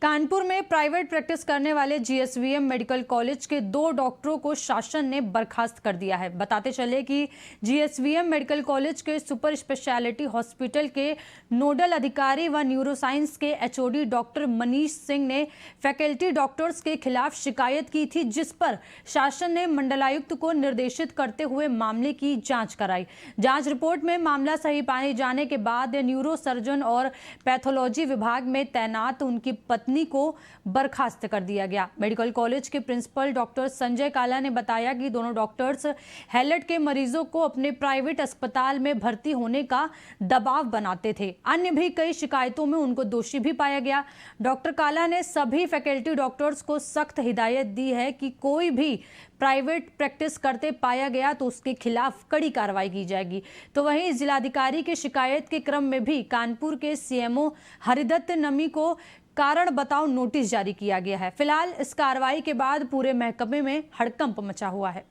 कानपुर में private practice करने वाले जीएसवीएम मेडिकल कॉलेज के 2 डॉक्टरों को शासन ने बर्खास्त कर दिया है। बताते चले कि जीएसवीएम मेडिकल कॉलेज के सुपर स्पेशलिटी हॉस्पिटल के नोडल अधिकारी व न्यूरोसाइंस के एचओडी डॉक्टर मनीष सिंह ने फैकल्टी डॉक्टर्स के खिलाफ शिकायत की थी, जिस पर शासन ने मंडलायुक्त को निर्देशित करते हुए मामले की जाँच कराई। जाँच रिपोर्ट में मामला सही पाए जाने के बाद न्यूरो सर्जन और पैथोलॉजी विभाग में तैनात उनकी पत्नी को बर्खास्त कर दिया गया। मेडिकल कॉलेज के प्रिंसिपल डॉक्टर संजय काला ने बताया कि दोनों डॉक्टर्स हैलट के मरीजों को अपने प्राइवेट अस्पताल में भर्ती होने का दबाव बनाते थे। अन्य भी कई शिकायतों में उनको दोषी भी पाया गया। डॉक्टर काला ने सभी फैकल्टी डॉक्टर्स को सख्त हिदायत दी है कि कोई भी प्राइवेट प्रैक्टिस करते पाया गया तो उसके खिलाफ कड़ी कार्रवाई की जाएगी। तो वहीं जिलाधिकारी की शिकायत के क्रम में भी कानपुर के सीएमओ हरिदत्त नमी को कारण बताओ नोटिस जारी किया गया है। फिलहाल इस कार्रवाई के बाद पूरे महकमे में हड़कंप मचा हुआ है।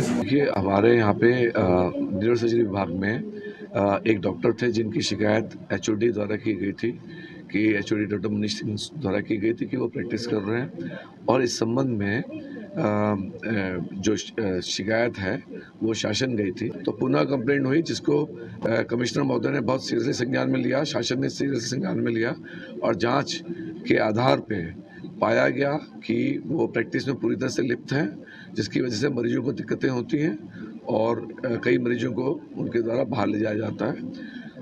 देखिए, हमारे यहाँ पे न्यूरो सर्जरी विभाग में एक डॉक्टर थे जिनकी शिकायत एचओडी द्वारा की गई थी कि एचओडी डॉक्टर मनीष सिंह द्वारा की गई थी कि वो प्रैक्टिस कर रहे हैं और इस संबंध में जो शिकायत है वो शासन गई थी। तो पुनः कंप्लेंट हुई, जिसको कमिश्नर महोदय ने बहुत सीरियसली संज्ञान में लिया, शासन ने सीरियसली संज्ञान में लिया और जांच के आधार पे पाया गया कि वो प्रैक्टिस में पूरी तरह से लिप्त हैं, जिसकी वजह से मरीजों को दिक्कतें होती हैं और कई मरीजों को उनके द्वारा बाहर ले जाया जाता है।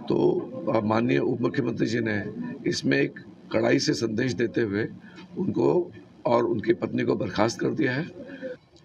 तो माननीय उप मुख्यमंत्री जी ने इसमें एक कड़ाई से संदेश देते हुए उनको और उनकी पत्नी को बर्खास्त कर दिया है।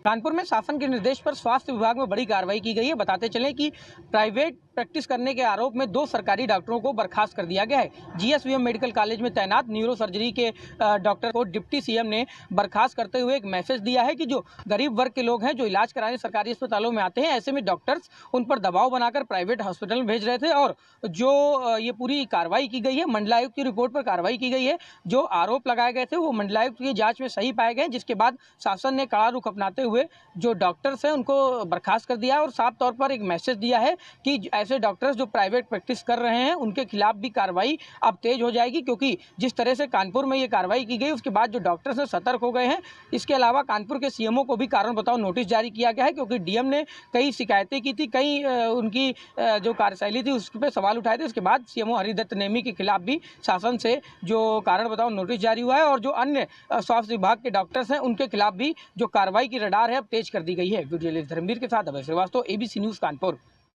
कानपुर में शासन के निर्देश पर स्वास्थ्य विभाग में बड़ी कार्रवाई की गई है। बताते चलें कि प्राइवेट प्रैक्टिस करने के आरोप में 2 सरकारी डॉक्टरों को बर्खास्त कर दिया गया है। जीएसवीएम मेडिकल कॉलेज में तैनात न्यूरो सर्जरी के डॉक्टर को डिप्टी सीएम ने बर्खास्त करते हुए एक मैसेज दिया है कि जो गरीब वर्ग के लोग हैं, जो इलाज कराने सरकारी अस्पतालों में आते हैं, ऐसे में डॉक्टर्स उन पर दबाव बनाकर प्राइवेट हॉस्पिटल में भेज रहे थे और जो ये पूरी कार्रवाई की गई है, मंडलायुक्त की रिपोर्ट पर कार्रवाई की गई है। जो आरोप लगाए गए थे वो मंडलायुक्त की जाँच में सही पाए गए, जिसके बाद शासन ने कड़ा रुख अपनाते हुए जो डॉक्टर्स हैं उनको बर्खास्त कर दिया और साफ तौर पर एक मैसेज दिया है कि ऐसे डॉक्टर्स जो प्राइवेट प्रैक्टिस कर रहे हैं उनके खिलाफ भी कार्रवाई अब तेज हो जाएगी, क्योंकि जिस तरह से कानपुर में ये कार्रवाई की गई उसके बाद जो डॉक्टर्स हैं सतर्क हो गए हैं। इसके अलावा कानपुर के सीएमओ को भी कारण बताओ नोटिस जारी किया गया है, क्योंकि डीएम ने कई शिकायतें की थी, कई उनकी जो कार्यशैली थी उस पर सवाल उठाए थे। उसके बाद सीएमओ हरिदत्त नेमी के खिलाफ भी शासन से जो कारण बताओ नोटिस जारी हुआ है और जो अन्य स्वास्थ्य विभाग के डॉक्टर्स हैं उनके खिलाफ भी जो कार्रवाई की रडार है तेज कर दी गई है। वीडियो जर्नलिस्ट धर्मवीर के साथ अभय श्रीवास्तव, एबीसी न्यूज़ कानपुर।